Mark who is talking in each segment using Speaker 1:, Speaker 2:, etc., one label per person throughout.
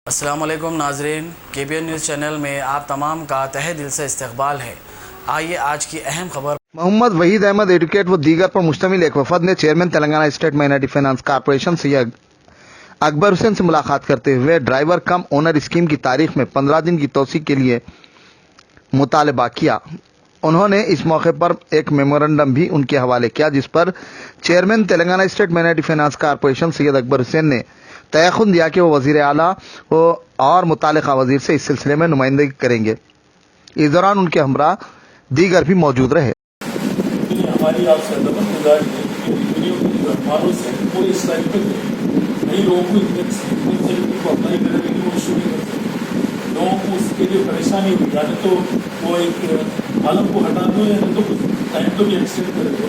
Speaker 1: अस्सलाम वालेकुम नाजरीन, KBN न्यूज़ चैनल में आप तमाम का तहे दिल से इस्तकबाल है। आइए आज की अहम खबर।
Speaker 2: मोहम्मद वहीद अहमद एडवोकेट व दीगर पर मुश्तमिल एक वफद ने chairman Telangana state minority finance corporation Syed Akbar Hussain से मुलाकात करते हुए ड्राइवर कम ओनर स्कीम की तारीख में 15 दिन की तोसी के लिए मुतालबा किया। उन्होंने इस मौके पर एक मेमोरेंडम भी उनके हवाले किया, जिस पर chairman Telangana state minority finance corporation Syed Akbar Hussain ने तयखुन दिया कि वो वजीर आला और मुतालिका वजीर से इस सिलसिले में नुमाइंदगी करेंगे। इस दौरान उनके हमरा दीगर भी मौजूद रहे।
Speaker 3: हमारी आपसे अदब गुजारिश है कि वीडियो के जो अखबारों से वो इस टाइप पे नई लोगों को इन्वेंसिबिलिटी को अप्लाई करने के लिए वो शुरू कर सकते, लोगों को उसके लिए परेशानी हुई, या तो वो एक आलम को हटा दो या तो कुछ टाइम तो भी एक्सटेंड कर दो,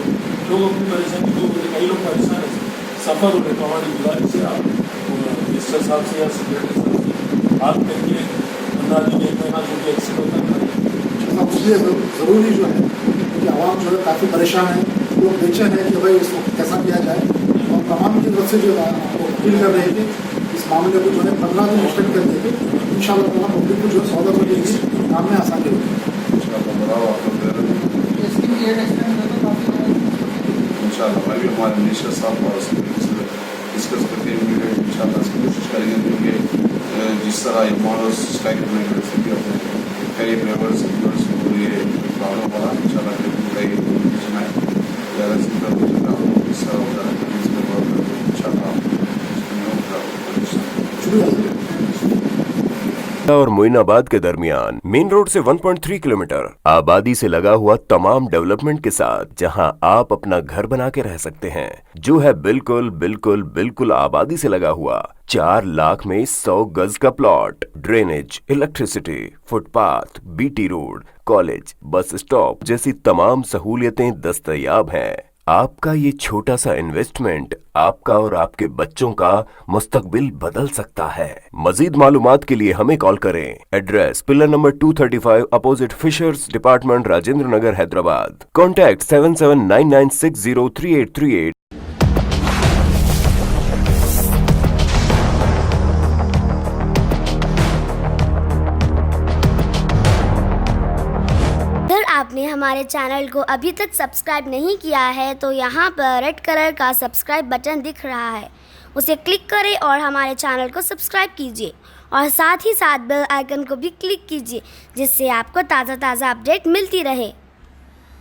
Speaker 3: लोग अपनी परेशानी दूर करें। कई लोग परेशान है, सफ़र हो रहे, तो हमारी गुजारिश है आप मिनिस्टर साहब से या सेक्रेटरी साहब से आप कहिए 15 दिन 1 महीना जो भी एक्सटेंड होता है।
Speaker 4: मुझे ज़रूरी जो है कि आवाम जो है काफ़ी परेशान है, लोग बेचैन है कि भाई इसको कैसा किया जाए, और तमाम की तरफ से जो है आपको अपील कर रहे थे इस मामले को जो है 15 दिन एक्सटेंड कर देंगे। इंशाअल्लाह ताला पब्लिक को जो है सहूलत मिलेगी, काम में आसानी होगी।
Speaker 5: इंशाअल्लाह मैं भी हमारे मिनिस्टर साहब और डिस्कस करके इमीडिएट इंशाअल्लाह कोशिश करेंगे, क्योंकि जिस तरह मॉडल्स स्ट्राइक करने की स्थिति अपने कई ड्राइवर्स ये प्रॉब्लम वाला इंशाअल्लाह कई ज़्यादा
Speaker 6: और मोइनाबाद के दरमियान मेन रोड से 1.3 किलोमीटर आबादी से लगा हुआ तमाम डेवलपमेंट के साथ जहां आप अपना घर बना के रह सकते हैं, जो है बिल्कुल बिल्कुल बिल्कुल आबादी से लगा हुआ 4 लाख में 100 गज का plot, drainage, electricity, footpath, BT road, college, bus stop जैसी तमाम सहूलियतें दस्तयाब हैं। आपका ये छोटा सा इन्वेस्टमेंट आपका और आपके बच्चों का मुस्तकबिल बदल सकता है। मजीद मालूमात के लिए हमें कॉल करें। Address pillar number 235 opposite fishers department, Rajendra Nagar, Hyderabad. Contact 7799603838।
Speaker 7: अगर आपने हमारे चैनल को अभी तक सब्सक्राइब नहीं किया है तो यहाँ पर रेड कलर का सब्सक्राइब बटन दिख रहा है, उसे क्लिक करें और हमारे चैनल को सब्सक्राइब कीजिए और साथ ही साथ बेल आइकन को भी क्लिक कीजिए, जिससे आपको ताज़ा अपडेट मिलती रहे।